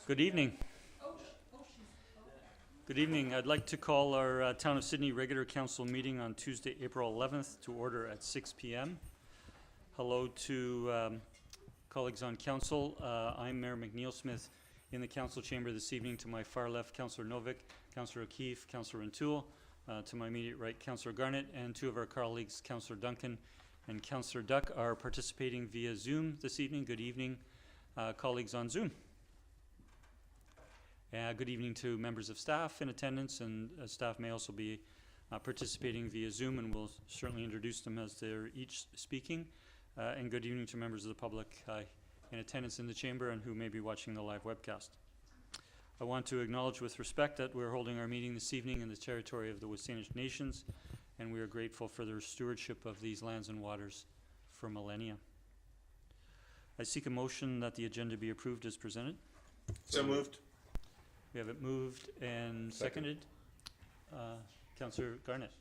Good evening. Good evening. I'd like to call our Town of Sidney regular council meeting on Tuesday, April 11th to order at 6 p.m. Hello to colleagues on council. I'm Mayor McNeil Smith in the council chamber this evening. To my far left, Councillor Novick, Councillor O'Keefe, Councillor Rantoul. To my immediate right, Councillor Garnett, and two of our colleagues, Councillor Duncan and Councillor Duck, are participating via Zoom this evening. Good evening, colleagues on Zoom. Good evening to members of staff in attendance, and staff may also be participating via Zoom, and we'll certainly introduce them as they're each speaking. And good evening to members of the public in attendance in the chamber and who may be watching the live webcast. I want to acknowledge with respect that we're holding our meeting this evening in the territory of the Wasanish Nations, and we are grateful for their stewardship of these lands and waters for millennia. I seek a motion that the agenda be approved as presented. So moved. We have it moved and seconded. Councillor Garnett.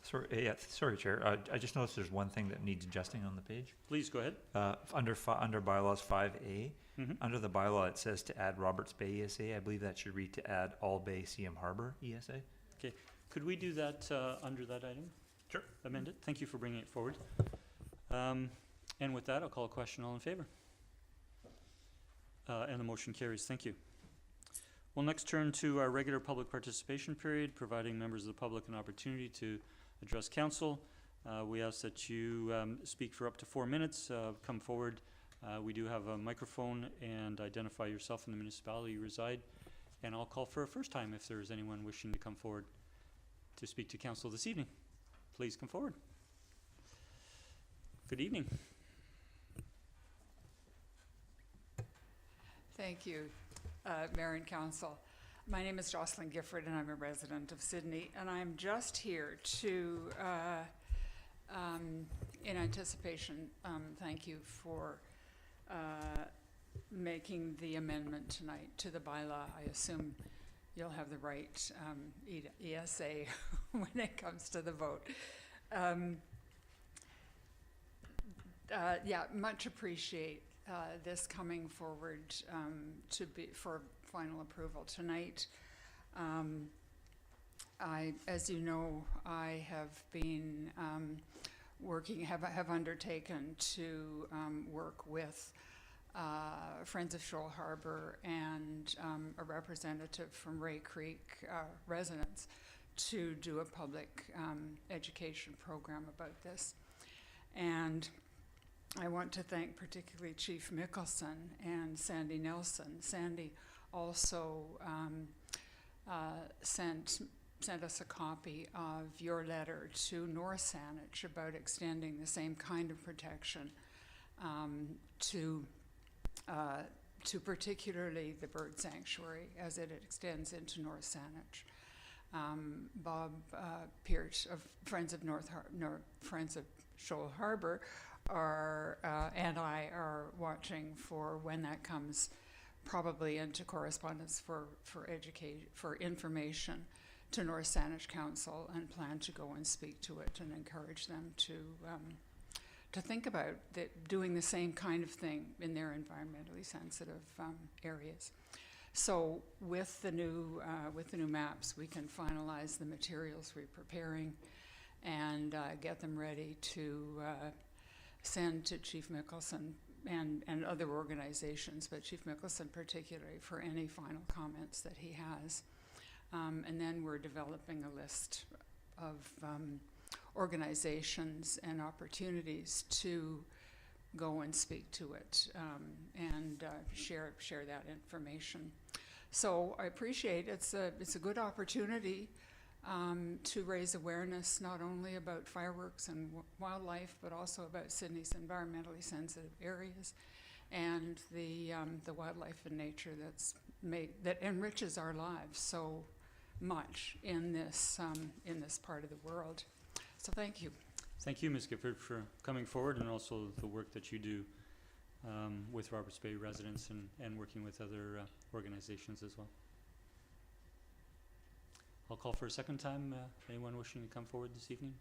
Sorry, Chair. I just noticed there's one thing that needs adjusting on the page. Please go ahead. Under Bylaws 5A, under the bylaw it says to add Roberts Bay ESA. I believe that should read to add All Bay CM Harbour ESA. Okay. Could we do that under that item? Sure. Amend it. Thank you for bringing it forward. And with that, I'll call a question. All in favor? And the motion carries. Thank you. We'll next turn to our regular public participation period, providing members of the public an opportunity to address council. We ask that you speak for up to 4 minutes. Come forward. We do have a microphone, and identify yourself in the municipality you reside. And I'll call for a first time if there is anyone wishing to come forward to speak to council this evening. Please come forward. Good evening. Thank you, Mayor and Council. My name is Jocelyn Gifford, and I'm a resident of Sidney, and I'm just here to, in anticipation, thank you for making the amendment tonight to the bylaw. I assume you'll have the right ESA when it comes to the vote. Yeah, much appreciate this coming forward to be for final approval tonight. As you know, I have been have undertaken to work with Friends of Shoal Harbour and a representative from Ray Creek residents to do a public education program about this. And I want to thank particularly Chief Mickelson and Sandy Nelson. Sandy also sent us a copy of your letter to North Saanich about extending the same kind of protection to particularly the bird sanctuary as it extends into North Saanich. Bob Pearce of Friends of Friends of Shoal Harbour and I are watching for when that comes probably into correspondence for information to North Saanich Council, and plan to go and speak to it and encourage them to think about doing the same kind of thing in their environmentally sensitive areas. So with the new maps, we can finalize the materials we're preparing and get them ready to send to Chief Mickelson and other organizations, but Chief Mickelson particularly, for any final comments that he has. And then we're developing a list of organizations and opportunities to go and speak to it and share that information. So I appreciate it's a good opportunity to raise awareness not only about fireworks and wildlife, but also about Sydney's environmentally sensitive areas and the wildlife and nature that enriches our lives so much in this part of the world. So thank you. Thank you, Ms. Gifford, for coming forward, and also the work that you do with Roberts Bay residents and working with other organizations as well. I'll call for a second time. Anyone wishing to come forward this evening?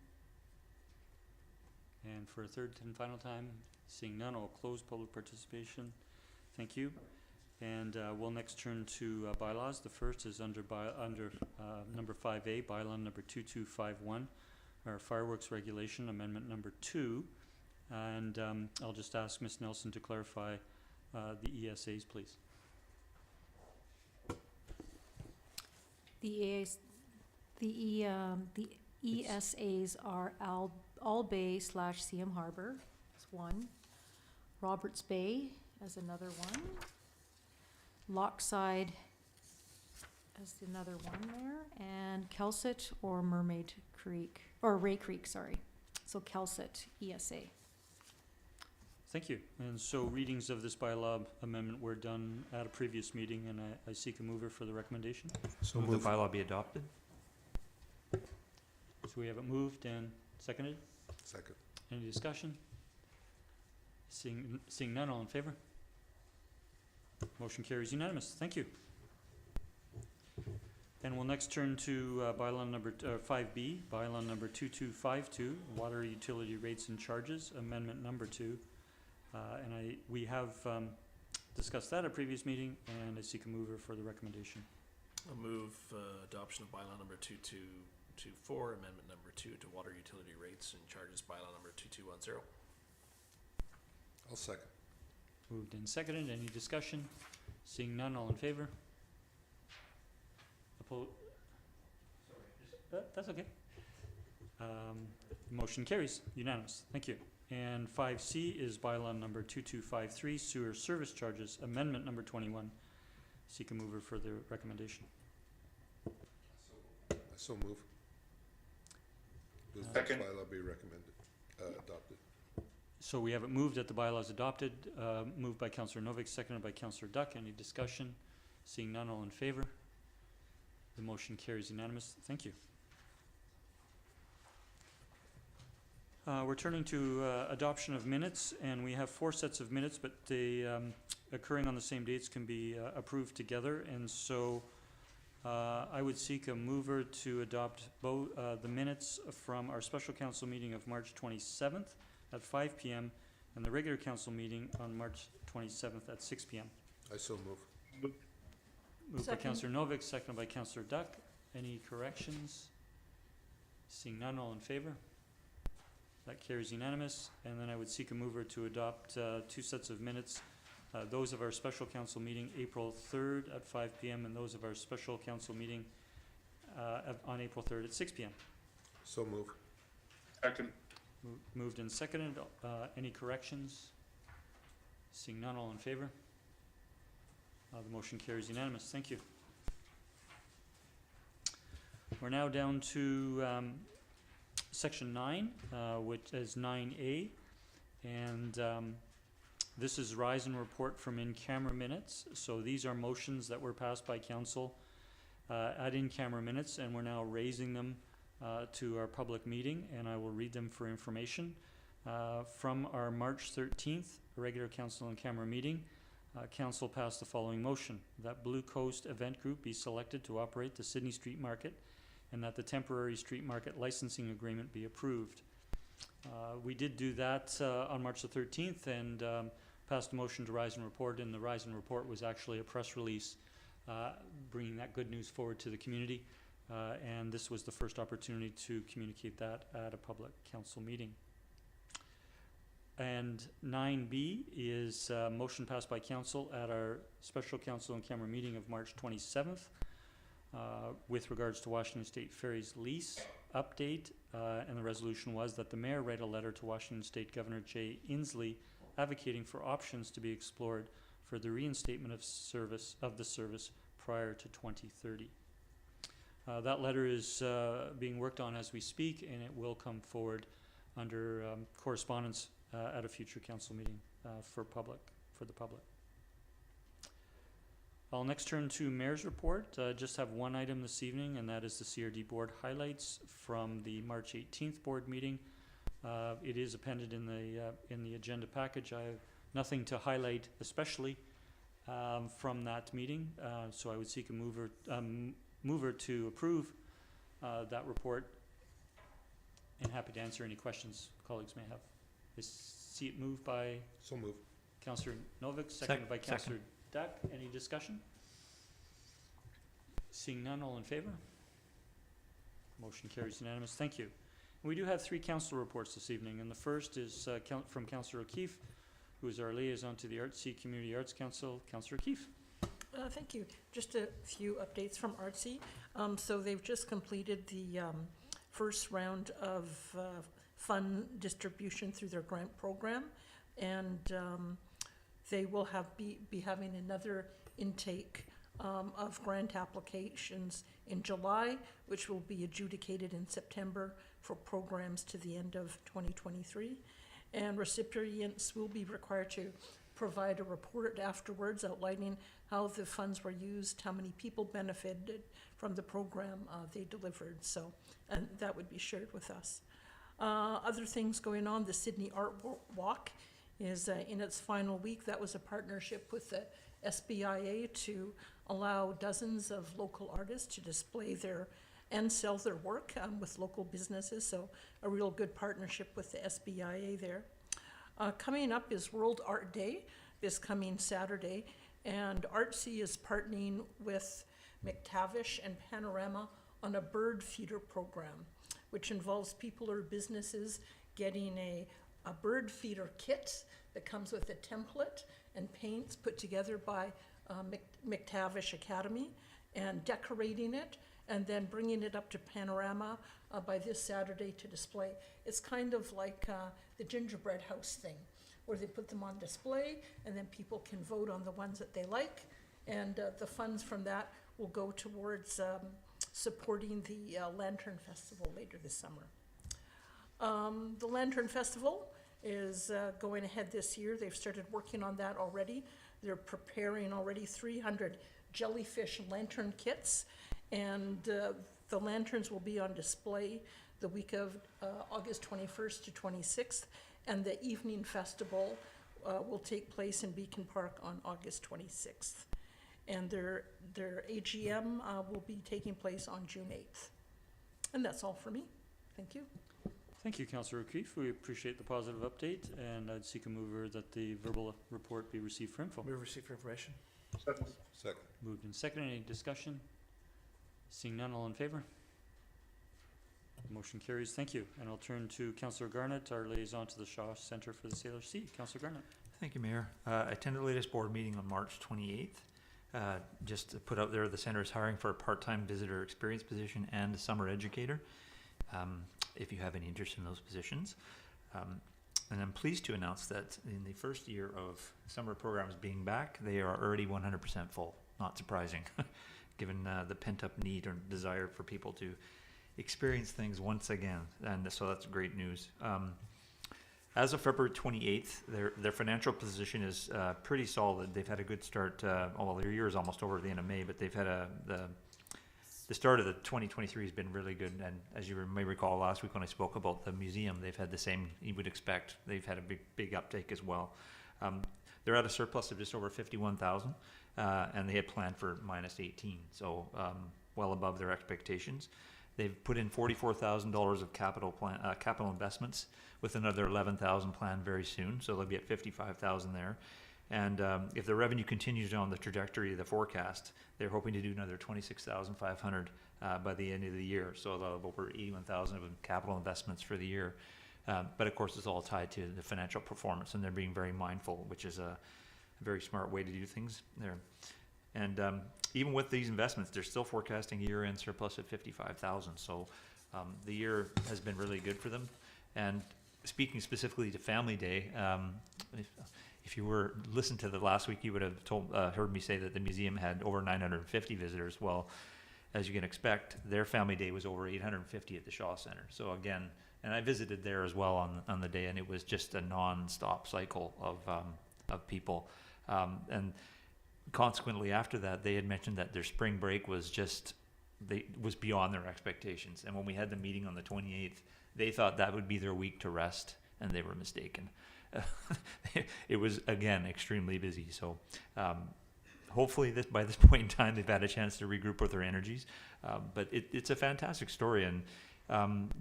And for a third and final time, seeing none, I'll close public participation. Thank you. And we'll next turn to bylaws. The first is under number 5A, bylaw number 2251, our fireworks regulation, amendment number 2. And I'll just ask Ms. Nelson to clarify the ESAs, please. The ESAs are All Bay / Tsehum Harbour, that's one. Roberts Bay as another one. Lochside as another one there, and Kelset or Mermaid Creek, or Ray Creek, sorry. So Kelset ESA. Thank you. And so readings of this bylaw amendment were done at a previous meeting, and I seek a mover for the recommendation. So move the bylaw be adopted. So we have it moved and seconded. Second. Any discussion? Seeing none, all in favor? Motion carries unanimous. Thank you. And we'll next turn to bylaw number 5B, bylaw number 2252, water utility rates and charges, amendment number 2. And we have discussed that at a previous meeting, and I seek a mover for the recommendation. I'll move adoption of bylaw number 2224, amendment number 2 to water utility rates and charges, bylaw number 2210. I'll second. Moved and seconded. Any discussion? Seeing none, all in favor? That's okay. Motion carries unanimous. Thank you. And 5C is bylaw number 2253, sewer service charges, amendment number 21. Seek a mover for the recommendation. I so move. Does this Second. bylaw be recommended, adopted? So we have it moved that the bylaw is adopted, moved by Councillor Novak, seconded by Councillor Duck. Any discussion? Seeing none, all in favor? The motion carries unanimous. Thank you. We're turning to adoption of minutes, and we have 4 sets of minutes, but they occurring on the same dates can be approved together. And so I would seek a mover to adopt both the minutes from our special council meeting of March 27th at 5 p.m. and the regular council meeting on March 27th at 6 p.m. I so move. Moved by Second. Councillor Novak, seconded by Councillor Duck. Any corrections? Seeing none, all in favor? That carries unanimous. And then I would seek a mover to adopt 2 sets of minutes, those of our special council meeting April 3rd at 5 p.m. and those of our special council meeting on April 3rd at 6 p.m. So move. Second. Moved and seconded. Any corrections? Seeing none, all in favor? The motion carries unanimous. Thank you. We're now down to section 9, which is 9A, and this is rise and report from in-camera minutes. So these are motions that were passed by council at in-camera minutes, and we're now raising them to our public meeting, and I will read them for information. From our March 13th regular council in-camera meeting, council passed the following motion: that Blue Coast Event Group be selected to operate the Sidney Street Market, and that the temporary street market licensing agreement be approved. We did do that on March the 13th and passed a motion to rise and report, and the rise and report was actually a press release bringing that good news forward to the community, and this was the first opportunity to communicate that at a public council meeting. And 9B is a motion passed by council at our special council in camera meeting of March 27th with regards to Washington State Ferries lease update, and the resolution was that the mayor write a letter to Washington State Governor Jay Inslee advocating for options to be explored for the reinstatement of the service prior to 2030. That letter is being worked on as we speak, and it will come forward under correspondence at a future council meeting for the public. I'll next turn to Mayor's report. Just have one item this evening, and that is the CRD board highlights from the March 18th board meeting. It is appended in the agenda package. I have nothing to highlight especially from that meeting, so I would seek a mover to approve that report, and happy to answer any questions colleagues may have. I see it moved by So move. Councillor Novak, seconded by Councillor Duck, any discussion? Seeing none, all in favor? Motion carries unanimous. Thank you. We do have 3 council reports this evening, and the first is from Councillor O'Keefe, who is our liaison to the Artsy Community Arts Council. Councillor O'Keefe. Thank you. Just a few updates from Artsy. So they've just completed the first round of fund distribution through their grant program, and they will be having another intake of grant applications in July, which will be adjudicated in September for programs to the end of 2023. And recipients will be required to provide a report afterwards outlining how the funds were used, how many people benefited from the program they delivered. So, and that would be shared with us. Other things going on, the Sidney Art Walk is in its final week. That was a partnership with the SBIA to allow dozens of local artists to display their and sell their work with local businesses. So a real good partnership with the SBIA there. Coming up is World Art Day this coming Saturday, and Artsy is partnering with McTavish and Panorama on a bird feeder program, which involves people or businesses getting a bird feeder kit that comes with a template and paints put together by McTavish Academy, and decorating it and then bringing it up to Panorama by this Saturday to display. It's kind of like the gingerbread house thing, where they put them on display and then people can vote on the ones that they like, and the funds from that will go towards supporting the Lantern Festival later this summer. The Lantern Festival is going ahead this year. They've started working on that already. They're preparing already 300 jellyfish lantern kits, and the lanterns will be on display the week of August 21st to 26th, and the evening festival will take place in Beacon Park on August 26th. And their AGM will be taking place on June 8th. And that's all for me. Thank you. Thank you, Councillor O'Keefe. We appreciate the positive update, and I'd seek a mover that the verbal report be received for info. Move receipt for information. Second. Moved and seconded. Any discussion? Seeing none, all in favor? Motion carries. Thank you. And I'll turn to Councillor Garnett, our liaison to the Shaw Centre for the Sailor Sea. Councillor Garnett. Thank you, Mayor. I attended the latest board meeting on March 28th. Just to put out there, the center is hiring for a part-time visitor experience position and a summer educator, if you have any interest in those positions. And I'm pleased to announce that in the first year of summer programs being back, they are already 100% full. Not surprising, given the pent-up need or desire for people to experience things once again. And so that's great news. As of February 28th, their financial position is pretty solid. They've had a good start. Well, their year is almost over at the end of May, but they've had the start of the 2023 has been really good. And as you may recall last week when I spoke about the museum, they've had the same you would expect. They've had a big uptake as well. They're at a surplus of just over 51,000, and they had planned for minus 18, so well above their expectations. They've put in $44,000 of capital investments, with another 11,000 planned very soon, so they'll be at 55,000 there. And if the revenue continues on the trajectory of the forecast, they're hoping to do another 26,500 by the end of the year. So they'll have over 81,000 of capital investments for the year. But of course, it's all tied to the financial performance, and they're being very mindful, which is a very smart way to do things there. And even with these investments, they're still forecasting year-end surplus at 55,000. So the year has been really good for them. And speaking specifically to Family Day, if you were listened to the last week, you would have heard me say that the museum had over 950 visitors. Well, as you can expect, their Family Day was over 850 at the Shaw Centre. So again, and I visited there as well on the day, and it was just a non-stop cycle of people. And consequently, after that, they had mentioned that their spring break was was beyond their expectations. And when we had the meeting on the 28th, they thought that would be their week to rest, and they were mistaken. It was, again, extremely busy. So hopefully by this point in time, they've had a chance to regroup with their energies. But it's a fantastic story. And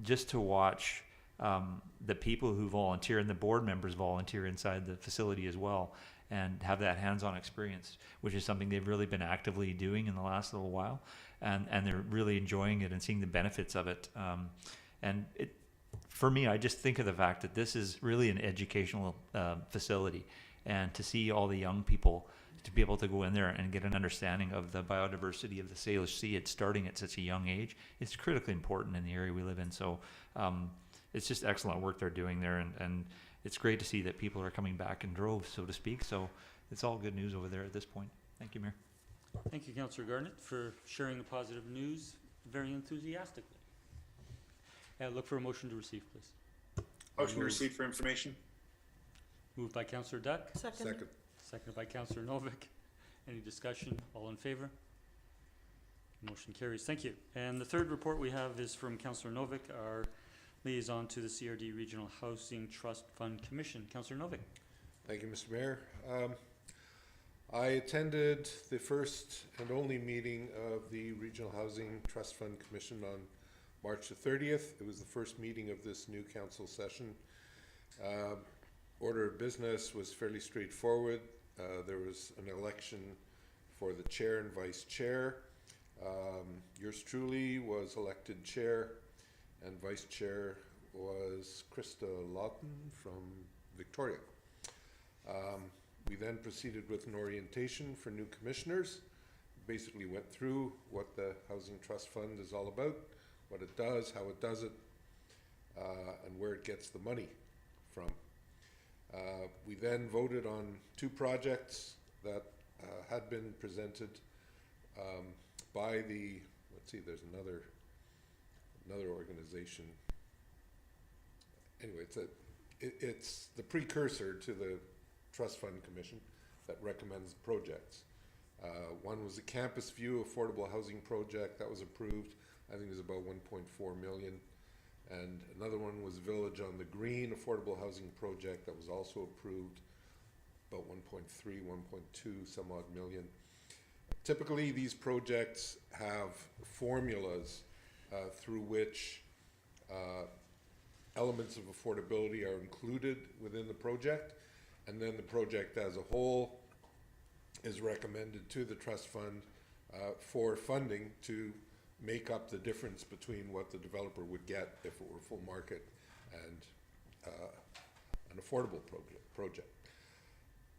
just to watch the people who volunteer, and the board members volunteer inside the facility as well, and have that hands-on experience, which is something they've really been actively doing in the last little while, and they're really enjoying it and seeing the benefits of it. And it, for me, I just think of the fact that this is really an educational facility, and to see all the young people to be able to go in there and get an understanding of the biodiversity of the Salish Sea, it's starting at such a young age, it's critically important in the area we live in. So it's just excellent work they're doing there, and it's great to see that people are coming back in droves, so to speak. So it's all good news over there at this point. Thank you, Mayor. Thank you, Councillor Garnett, for sharing the positive news very enthusiastically. Look for a motion to receive, please. Motion to receive for information. Moved by Councillor Duck, Second. seconded by Councillor Novick. Any discussion? All in favor? Motion carries. Thank you. And the third report we have is from Councillor Novick, our liaison to the CRD Regional Housing Trust Fund Commission. Councillor Novick. Thank you, Mr. Mayor. I attended the first and only meeting of the Regional Housing Trust Fund Commission on March the 30th. It was the first meeting of this new council session. Order of business was fairly straightforward. There was an election for the chair and vice chair. Yours truly was elected chair, and vice chair was Krista Lawton from Victoria. We then proceeded with an orientation for new commissioners. Basically went through what the Housing Trust Fund is all about, what it does, how it does it, and where it gets the money from. We then voted on two projects that had been presented by the, let's see, there's another organization. Anyway, it's the precursor to the Trust Fund Commission that recommends projects. One was a Campus View affordable housing project that was approved. I think it was about 1.4 million. And another one was Village on the Green affordable housing project that was also approved, about 1.3, 1.2 some odd million. Typically, these projects have formulas through which elements of affordability are included within the project, and then the project as a whole is recommended to the trust fund for funding to make up the difference between what the developer would get if it were full market and an affordable project.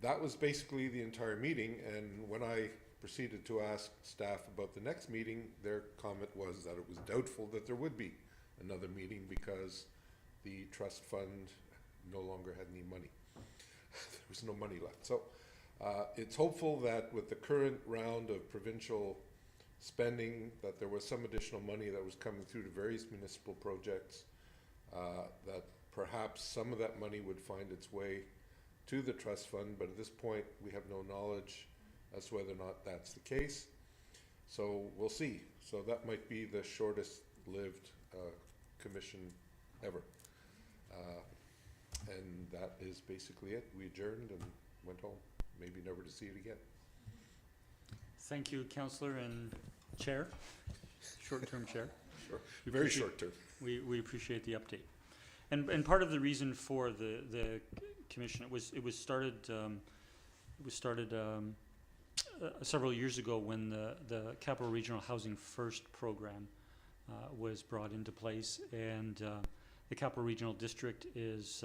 That was basically the entire meeting, and when I proceeded to ask staff about the next meeting, their comment was that it was doubtful that there would be another meeting because the trust fund no longer had any money. There was no money left. So it's hopeful that with the current round of provincial spending, that there was some additional money that was coming through to various municipal projects, that perhaps some of that money would find its way to the trust fund, but at this point we have no knowledge as to whether or not that's the case. So we'll see. So that might be the shortest lived commission ever. And that is basically it. We adjourned and went home, maybe never to see it again. Thank you, Councillor and Chair, short-term Chair. Sure. We Very appreciate- short term. We appreciate the update. And part of the reason for the commission, it was started several years ago when the Capital Regional Housing First program was brought into place, and the Capital Regional District is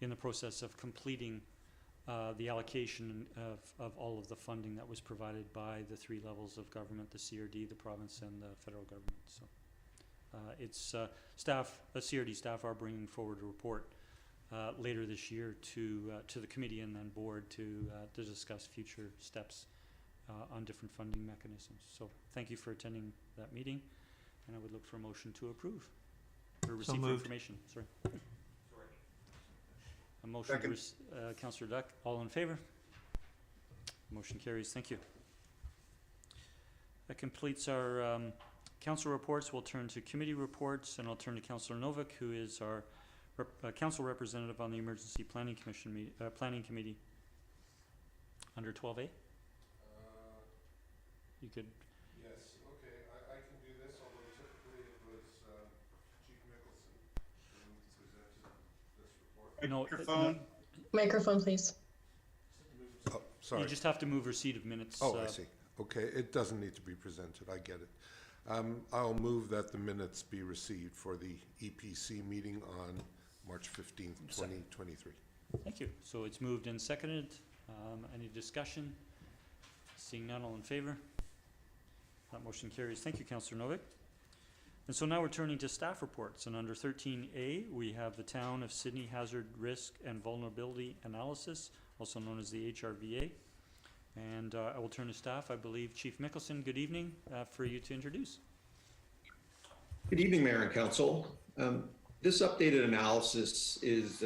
in the process of completing the allocation of all of the funding that was provided by the three levels of government, the CRD, the province, and the federal government. So it's CRD staff are bringing forward a report later this year to the committee and then board to discuss future steps on different funding mechanisms. So thank you for attending that meeting, and I would look for a motion to approve or receive for information. Sorry. A motion to Councillor Duck. All in favor? Motion carries. Thank you. That completes our council reports. We'll turn to committee reports, and I'll turn to Councillor Novick, who is our council representative on the Emergency Planning Commission Planning Committee under 12A. You could. Yes, okay, I can do this, although typically it was Chief Mickelson who presented this report. No, Microphone. Microphone, please. sorry. You just have to move receipt of minutes. Oh, I see. Okay, it doesn't need to be presented, I get it. I'll move that the minutes be received for the EPC meeting on March 15th, 2023. Thank you. So it's moved and seconded. Any discussion? Seeing none, all in favor? That motion carries. Thank you, Councillor Novick. And so now we're turning to staff reports, and under 13A, we have the Town of Sidney Hazard Risk and Vulnerability Analysis, also known as the HRVA. And I will turn to staff. I believe Chief Mickelson, good evening, for you to introduce. Good evening, Mayor and Council. This updated analysis is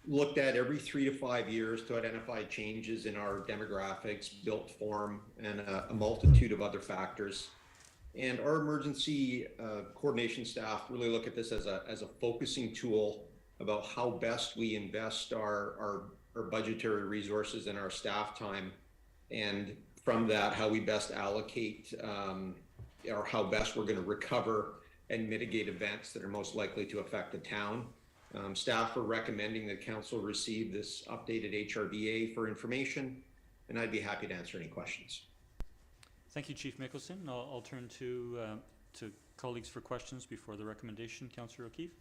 looked at every 3 to 5 years to identify changes in our demographics, built form, and a multitude of other factors. And our emergency coordination staff really look at this as a focusing tool about how best we invest our budgetary resources and our staff time, and from that, how we best allocate or how best we're going to recover and mitigate events that are most likely to affect the town. Staff are recommending that council receive this updated HRVA for information, and I'd be happy to answer any questions. Thank you, Chief Mickelson. I'll turn to colleagues for questions before the recommendation. Councillor O'Keefe.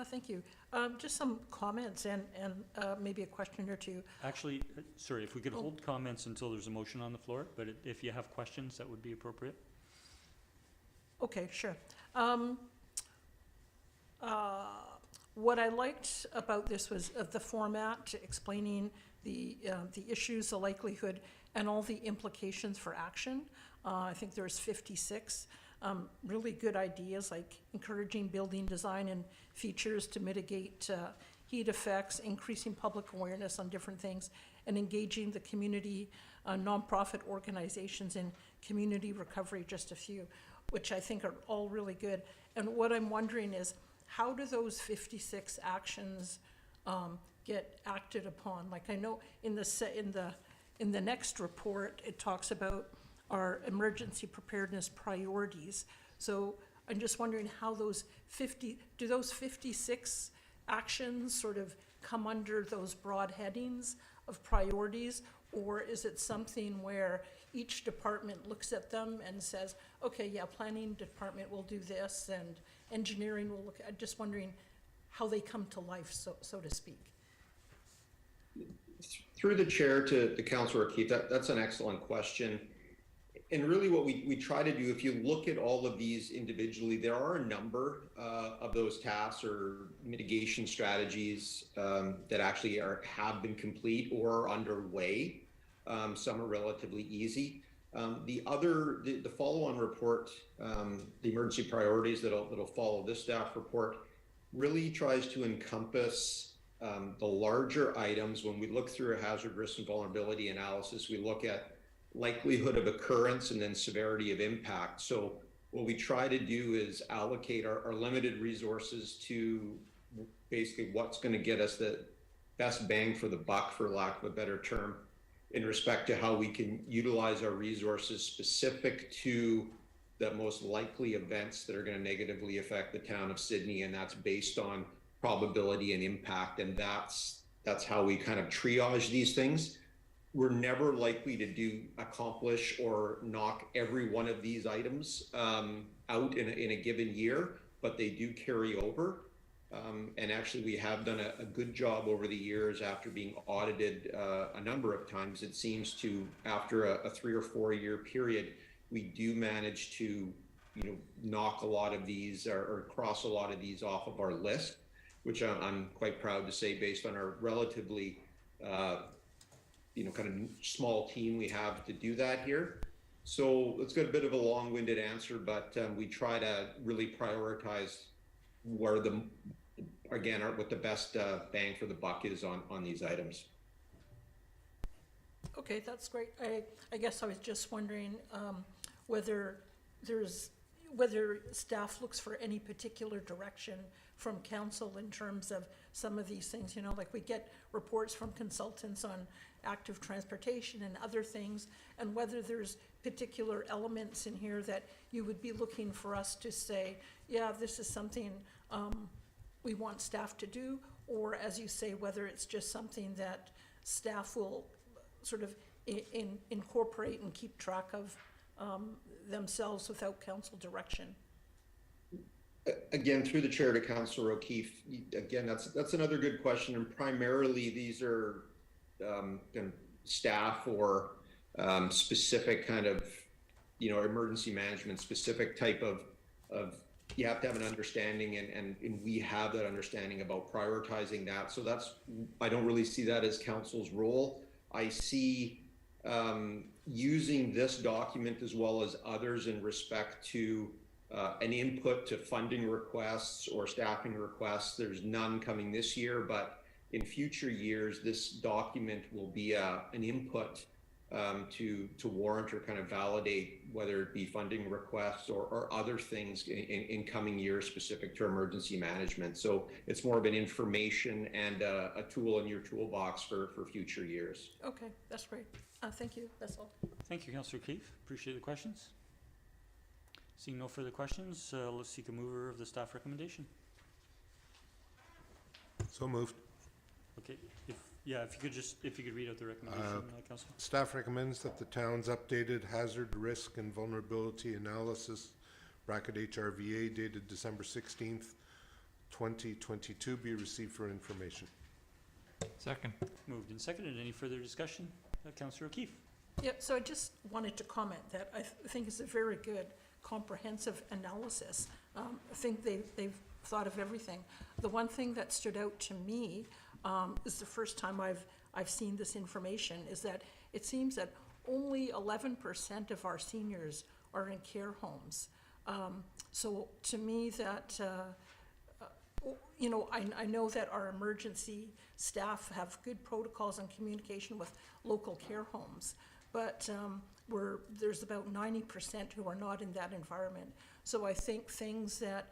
Thank you. Just some comments and maybe a question or two. Actually, sorry, if we could hold comments until there's a motion on the floor, but if you have questions, that would be appropriate. Okay, sure. What I liked about this was the format, explaining the issues, the likelihood, and all the implications for action. I think there's 56 really good ideas, like encouraging building design and features to mitigate heat effects, increasing public awareness on different things, and engaging the community, nonprofit organizations in community recovery, just a few, which I think are all really good. And what I'm wondering is, how do those 56 actions get acted upon? Like, I know in the next report, it talks about our emergency preparedness priorities. So I'm just wondering how those 56 actions sort of come under those broad headings of priorities? Or is it something where each department looks at them and says, okay, yeah, planning department will do this and engineering will look at, I'm just wondering how they come to life, so to speak. Through the chair to Councillor O'Keefe, that's an excellent question. And really what we try to do, if you look at all of these individually, there are a number of those tasks or mitigation strategies that actually have been complete or are underway. Some are relatively easy. The follow-on report, the emergency priorities that'll follow this staff report, really tries to encompass the larger items. When we look through a hazard, risk, and vulnerability analysis, we look at likelihood of occurrence and then severity of impact. So what we try to do is allocate our limited resources to basically what's going to get us the best bang for the buck, for lack of a better term, in respect to how we can utilize our resources specific to the most likely events that are going to negatively affect the town of Sidney, and that's based on probability and impact, and that's how we kind of triage these things. We're never likely to accomplish or knock every one of these items out in a given year, but they do carry over. And actually, we have done a good job over the years after being audited a number of times. It seems to, after a 3 or 4 year period, we do manage to, knock a lot of these or cross a lot of these off of our list, which I'm quite proud to say, based on our relatively, kind of small team we have to do that here. So it's got a bit of a long-winded answer, but we try to really prioritize where what the best bang for the buck is on these items. Okay, that's great. I guess I was just wondering whether staff looks for any particular direction from council in terms of some of these things, like we get reports from consultants on active transportation and other things, and whether there's particular elements in here that you would be looking for us to say, yeah, this is something we want staff to do, or as you say, whether it's just something that staff will sort of incorporate and keep track of themselves without council direction? Again, through the chair to Councillor O'Keefe, again, that's another good question, and primarily these are staff or specific kind of, emergency management specific type of you have to have an understanding, and we have that understanding about prioritizing that. So I don't really see that as council's role. I see using this document as well as others in respect to an input to funding requests or staffing requests. There's none coming this year, but in future years, this document will be an input to warrant or kind of validate whether it be funding requests or other things in coming years specific to emergency management. So it's more of an information and a tool in your toolbox for future years. Okay, that's great. Thank you. That's all. Thank you, Councillor Keefe. Appreciate the questions. Seeing no further questions, let's seek a mover of the staff recommendation. So moved. Okay, if you could read out the recommendation, Councillor. Staff recommends that the town's updated hazard, risk, and vulnerability analysis, bracket HRVA, dated December 16th, 2022, be received for information. Second. Moved and seconded. Any further discussion? Councillor O'Keefe. Yeah, so I just wanted to comment that I think it's a very good comprehensive analysis. I think they've thought of everything. The one thing that stood out to me is the first time I've seen this information, is that it seems that only 11% of our seniors are in care homes. So to me that, I know that our emergency staff have good protocols and communication with local care homes, but there's about 90% who are not in that environment. So I think things that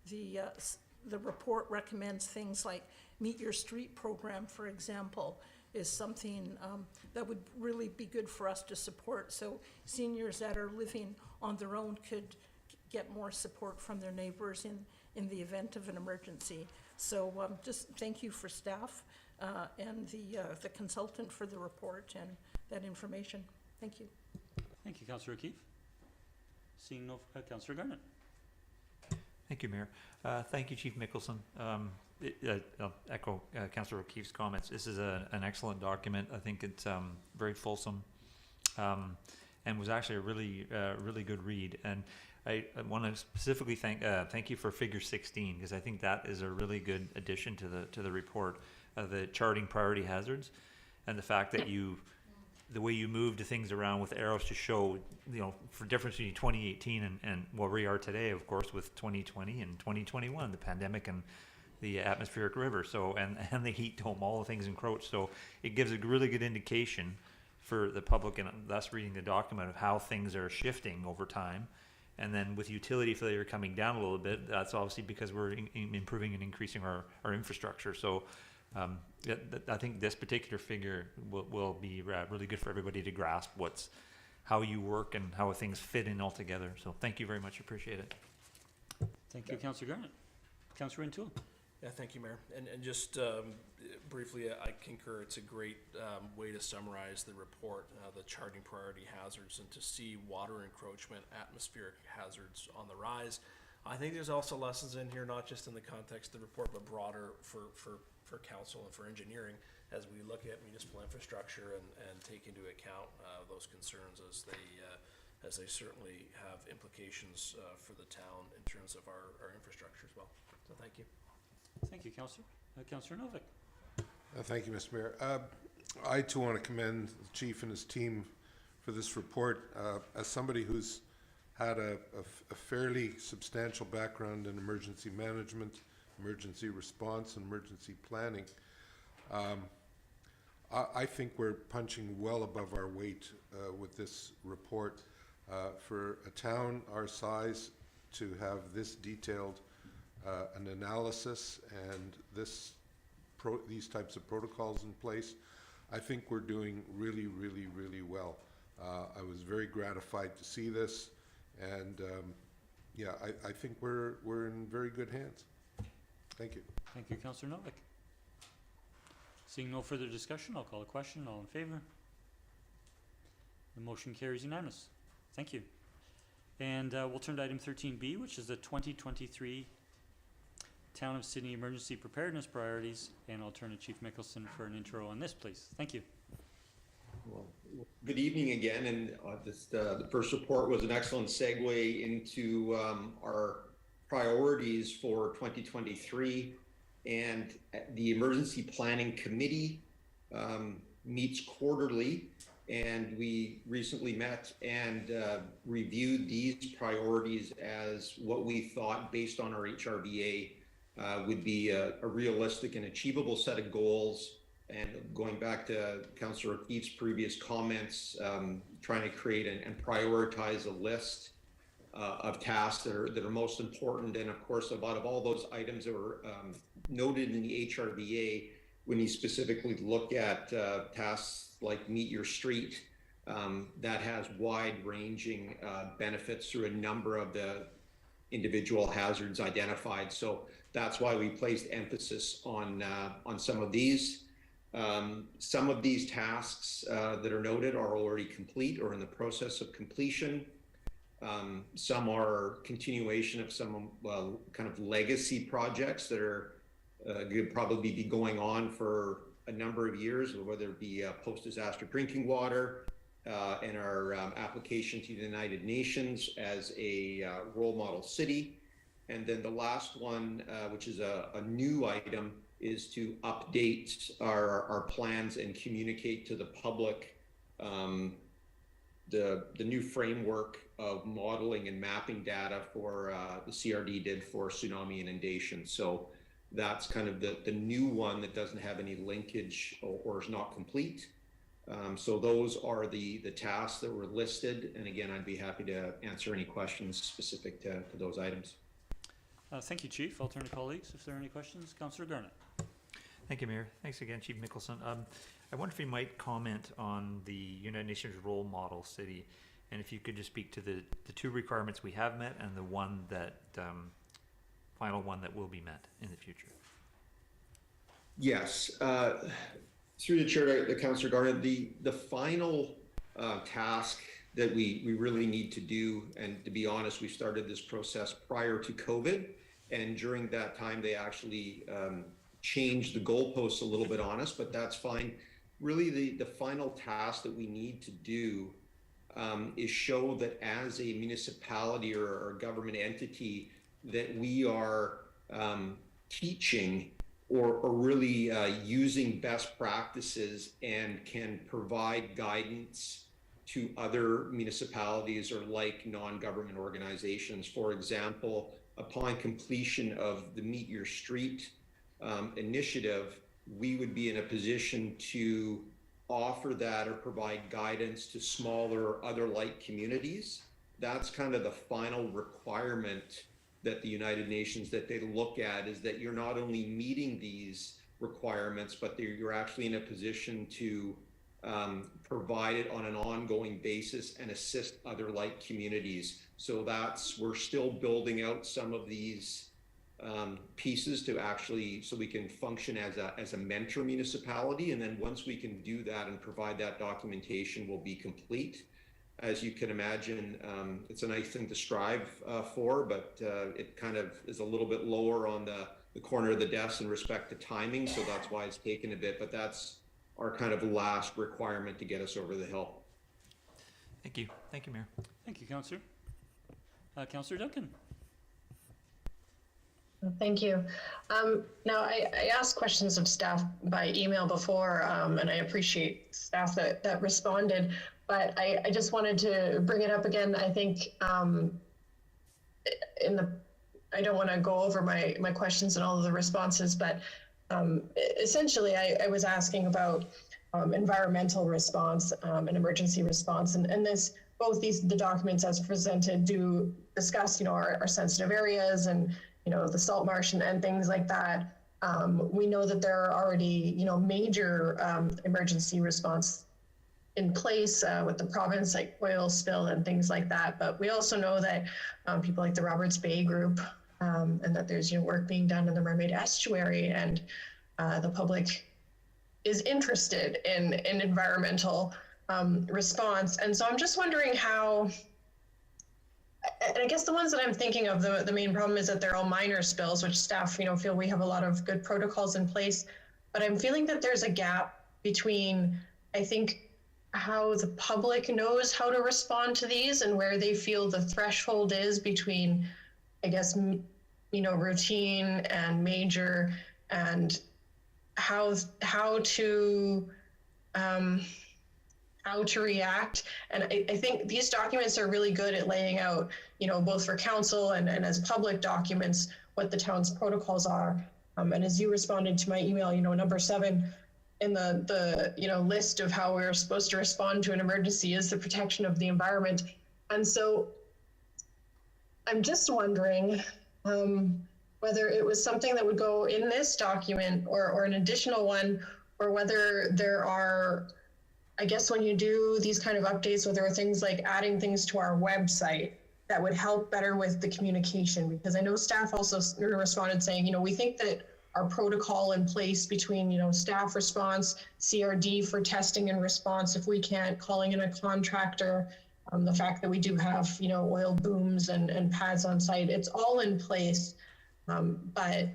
the report recommends, things like Meet Your Street program, for example, is something that would really be good for us to support. So seniors that are living on their own could get more support from their neighbors in the event of an emergency. So just thank you for staff and the consultant for the report and that information. Thank you. Thank you, Councillor O'Keefe. Seeing no, Councillor Garnett. Thank you, Mayor. Thank you, Chief Mickelson. I'll echo Councillor O'Keefe's comments. This is an excellent document. I think it's very fulsome and was actually a really good read. And I want to specifically thank you for Figure 16, because I think that is a really good addition to the report, the charting priority hazards, and the fact that the way you moved things around with arrows to show, for difference between 2018 and where we are today, of course, with 2020 and 2021, the pandemic and the atmospheric river, and the heat dome, all the things encroach. So it gives a really good indication for the public and thus reading the document of how things are shifting over time. And then with utility failure coming down a little bit, that's obviously because we're improving and increasing our infrastructure. So I think this particular figure will be really good for everybody to grasp how you work and how things fit in all together. So thank you very much. Appreciate it. Thank you, Councillor Garnett. Councillor Rintoul. Yeah, thank you, Mayor. And just briefly, I concur. It's a great way to summarize the report, the charting priority hazards, and to see water encroachment, atmospheric hazards on the rise. I think there's also lessons in here, not just in the context of the report, but broader for council and for engineering, as we look at municipal infrastructure and take into account those concerns as they certainly have implications for the town in terms of our infrastructure as well. So thank you. Thank you, Councillor. Councillor Novak. Thank you, Mr. Mayor. I too want to commend the chief and his team for this report. As somebody who's had a fairly substantial background in emergency management, emergency response, and emergency planning, I think we're punching well above our weight with this report. For a town our size to have this detailed an analysis and these types of protocols in place, I think we're doing really, really, really well. I was very gratified to see this, and I think we're in very good hands. Thank you. Thank you, Councillor Novak. Seeing no further discussion, I'll call a question. All in favor? The motion carries unanimous. Thank you. And we'll turn to item 13B, which is the 2023 Town of Sidney Emergency Preparedness Priorities, and I'll turn to Chief Mickelson for an intro on this, please. Thank you. Well, good evening again, and the first report was an excellent segue into our priorities for 2023. And the Emergency Planning Committee meets quarterly, and we recently met and reviewed these priorities as what we thought, based on our HRBA, would be a realistic and achievable set of goals. And going back to Councillor O'Keefe's previous comments, trying to create and prioritize a list of tasks that are most important. And of course, out of all those items that were noted in the HRBA, when you specifically look at tasks like Meet Your Street, that has wide-ranging benefits through a number of the individual hazards identified. So that's why we placed emphasis on some of these. Some of these tasks that are noted are already complete or in the process of completion. Some are continuation of some kind of legacy projects that are could probably be going on for a number of years, whether it be post-disaster drinking water and our application to the United Nations as a role model city. And then the last one, which is a new item, is to update our plans and communicate to the public the new framework of modeling and mapping data for the CRD did for tsunami inundation. So that's kind of the new one that doesn't have any linkage or is not complete. So those are the tasks that were listed. And again, I'd be happy to answer any questions specific to those items. Thank you, Chief. I'll turn to colleagues if there are any questions. Councillor Garnett. Thank you, Mayor. Thanks again, Chief Mickelson. I wonder if you might comment on the United Nations role model city, and if you could just speak to the two requirements we have met and the one that final one that will be met in the future. Yes, through the chair to Councillor Garnett, the final task that we really need to do, and to be honest, we started this process prior to COVID, and during that time they actually changed the goalposts a little bit on us, but that's fine. Really, the final task that we need to do is show that as a municipality or government entity that we are teaching or really using best practices and can provide guidance to other municipalities or like non-government organizations. For example, upon completion of the Meet Your Street initiative, we would be in a position to offer that or provide guidance to smaller other like communities. That's kind of the final requirement that the United Nations that they look at, is that you're not only meeting these requirements, but you're actually in a position to provide it on an ongoing basis and assist other like communities. So we're still building out some of these pieces to actually, so we can function as a mentor municipality. And then once we can do that and provide that documentation, we'll be complete. As you can imagine, it's a nice thing to strive for, but it kind of is a little bit lower on the corner of the desk in respect to timing. So that's why it's taken a bit, but that's our kind of last requirement to get us over the hill. Thank you. Thank you, Mayor. Thank you, Councillor. Councillor Duncan. Thank you. Now, I asked questions of staff by email before, and I appreciate staff that responded, but I just wanted to bring it up again. I think I don't want to go over my questions and all of the responses, but essentially I was asking about environmental response and emergency response, and the documents as presented do discuss, our sensitive areas and the salt marsh and things like that. We know that there are already, major emergency response in place with the province, like oil spill and things like that. But we also know that people like the Roberts Bay Group, and that there's work being done in the Mermaid Estuary, and the public is interested in environmental response. And so I'm just wondering how, and I guess the ones that I'm thinking of, the main problem is that they're all minor spills, which staff, feel we have a lot of good protocols in place. But I'm feeling that there's a gap between, I think, how the public knows how to respond to these and where they feel the threshold is between, I guess, routine and major, and how to react. And I think these documents are really good at laying out, both for council and as public documents, what the town's protocols are. And as you responded to my email, number 7 in the list of how we're supposed to respond to an emergency is the protection of the environment. And so I'm just wondering whether it was something that would go in this document or an additional one, or whether there are, I guess, when you do these kind of updates, whether there are things like adding things to our website that would help better with the communication. Because I know staff also responded saying, we think that our protocol in place between, staff response, CRD for testing and response, if we can't, calling in a contractor, the fact that we do have, oil booms and pads on site, it's all in place. But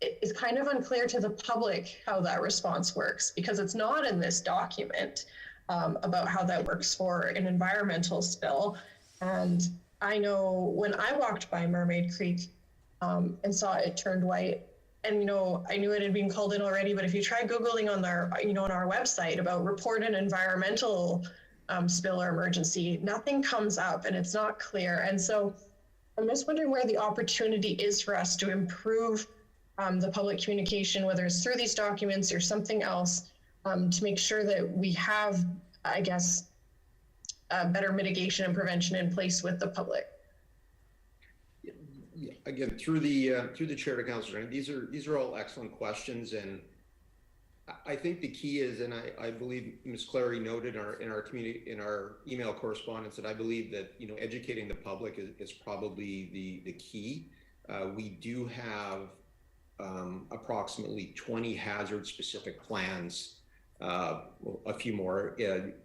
it's kind of unclear to the public how that response works, because it's not in this document about how that works for an environmental spill. And I know when I walked by Mermaid Creek and saw it turned white, and I knew it had been called in already, but if you try Googling on our, on our website about report an environmental spill or emergency, nothing comes up and it's not clear. And so I'm just wondering where the opportunity is for us to improve the public communication, whether it's through these documents or something else, to make sure that we have, I guess, better mitigation and prevention in place with the public. Yeah, again, through the chair to councillor, these are all excellent questions, and I think the key is, and I believe Ms. Clary noted in our email correspondence, that I believe that educating the public is probably the key. We do have approximately 20 hazard specific plans, a few more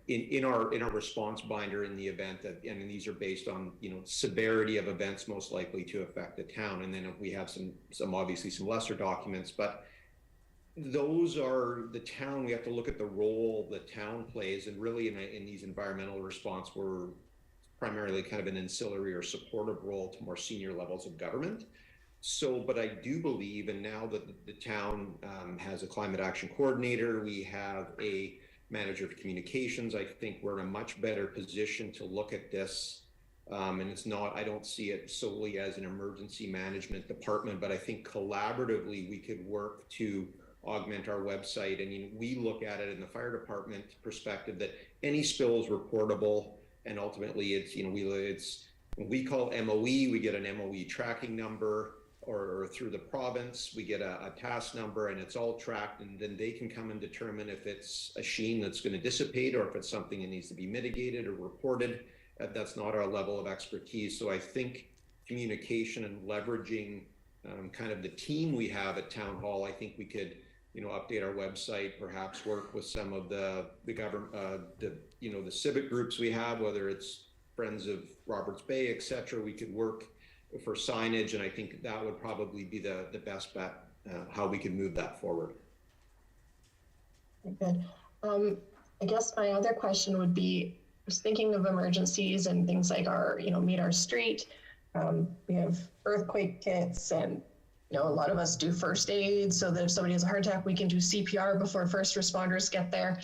in our response binder in the event that, and these are based on severity of events most likely to affect the town, and then we have some obviously some lesser documents, but those are the town. We have to look at the role the town plays, and really in these environmental response, we're primarily kind of an ancillary or supportive role to more senior levels of government. So, but I do believe, and now that the town has a climate action coordinator, we have a manager of communications, I think we're in a much better position to look at this. And it's not, I don't see it solely as an emergency management department, but I think collaboratively we could work to augment our website. And we look at it in the fire department perspective that any spill is reportable, and ultimately it's, when we call MOE, we get an MOE tracking number, or through the province, we get a task number, and it's all tracked, and then they can come and determine if it's a sheen that's going to dissipate or if it's something that needs to be mitigated or reported. That's not our level of expertise. So I think communication and leveraging kind of the team we have at Town Hall, I think we could, update our website, perhaps work with some of the government, the civic groups we have, whether it's Friends of Roberts Bay, etc. We could work for signage, and I think that would probably be the best bet, how we can move that forward. Good. I guess my other question would be, just thinking of emergencies and things like our, Meet Our Street. We have earthquake kits, and a lot of us do first aid, so that if somebody has a heart attack, we can do CPR before first responders get there.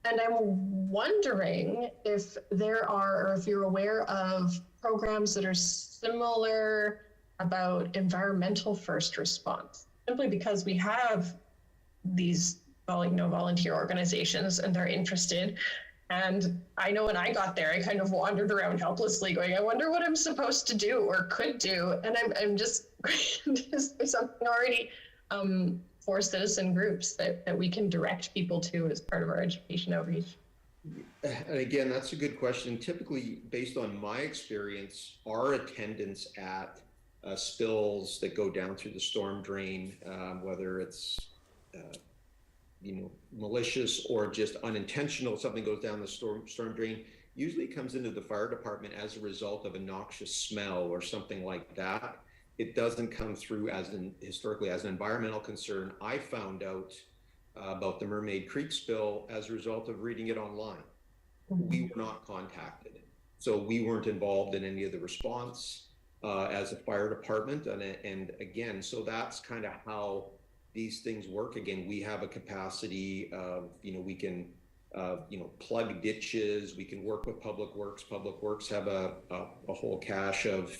And I'm wondering if there are, or if you're aware of programs that are similar about environmental first response, simply because we have these volunteer organizations and they're interested. And I know when I got there, I kind of wandered around helplessly going, I wonder what I'm supposed to do or could do. And I'm just, is there something already for citizen groups that we can direct people to as part of our education outreach? And again, that's a good question. Typically, based on my experience, our attendance at spills that go down through the storm drain, whether it's malicious or just unintentional, something goes down the storm drain, usually comes into the fire department as a result of a noxious smell or something like that. It doesn't come through historically as an environmental concern. I found out about the Mermaid Creek spill as a result of reading it online. We were not contacted, so we weren't involved in any of the response as a fire department. And again, so that's kind of how these things work. Again, we have a capacity of, we can, plug ditches, we can work with Public Works. Public Works have a whole cache of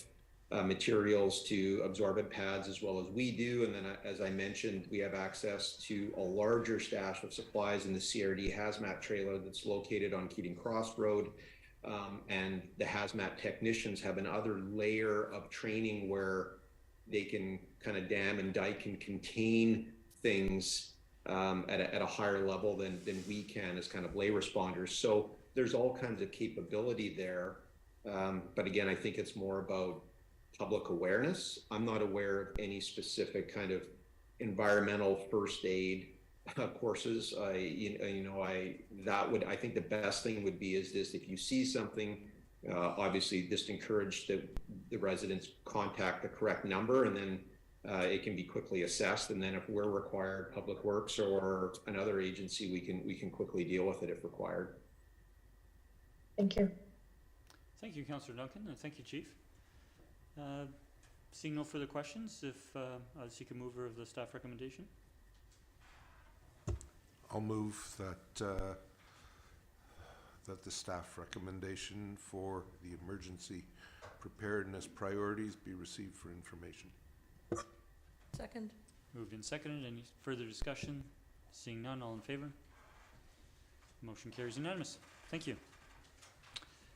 materials to absorbent pads as well as we do. And then, as I mentioned, we have access to a larger stash of supplies in the CRD hazmat trailer that's located on Keating Cross Road. And the hazmat technicians have another layer of training where they can kind of dam and dike and contain things at a higher level than we can as kind of lay responders. So there's all kinds of capability there. But again, I think it's more about public awareness. I'm not aware of any specific kind of environmental first aid courses. I think the best thing would be is this: if you see something, obviously just encourage the residents contact the correct number, and then it can be quickly assessed. And then if we're required, Public Works or another agency, we can quickly deal with it if required. Thank you. Thank you, Councillor Duncan, and thank you, Chief. Seeing no further questions, if I'll seek a mover of the staff recommendation. I'll move that that the staff recommendation for the emergency preparedness priorities be received for information. Second. Moved and seconded. Any further discussion? Seeing none, all in favor? Motion carries unanimous. Thank you.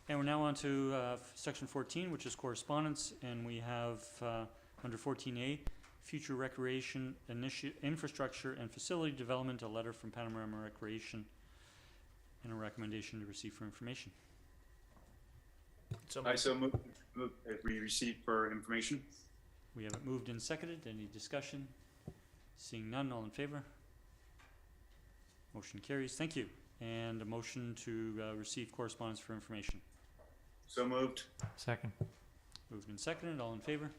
And we're now on to section 14, which is correspondence, and we have under 14A, future recreation infrastructure and facility development, a letter from Panorama Recreation, and a recommendation to receive for information. I so move if we receive for information. We have it moved and seconded. Any discussion? Seeing none, all in favor? Motion carries. Thank you. And a motion to receive correspondence for information. So moved. Second. Moved and seconded. All in favor?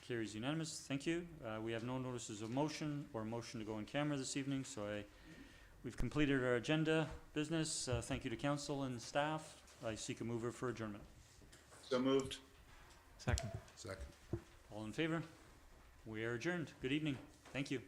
Carries unanimous. Thank you. We have no notices of motion or motion to go in camera this evening, so we've completed our agenda business. Thank you to council and staff. I seek a mover for adjournment. So moved. Second. Second. All in favor? We are adjourned. Good evening. Thank you.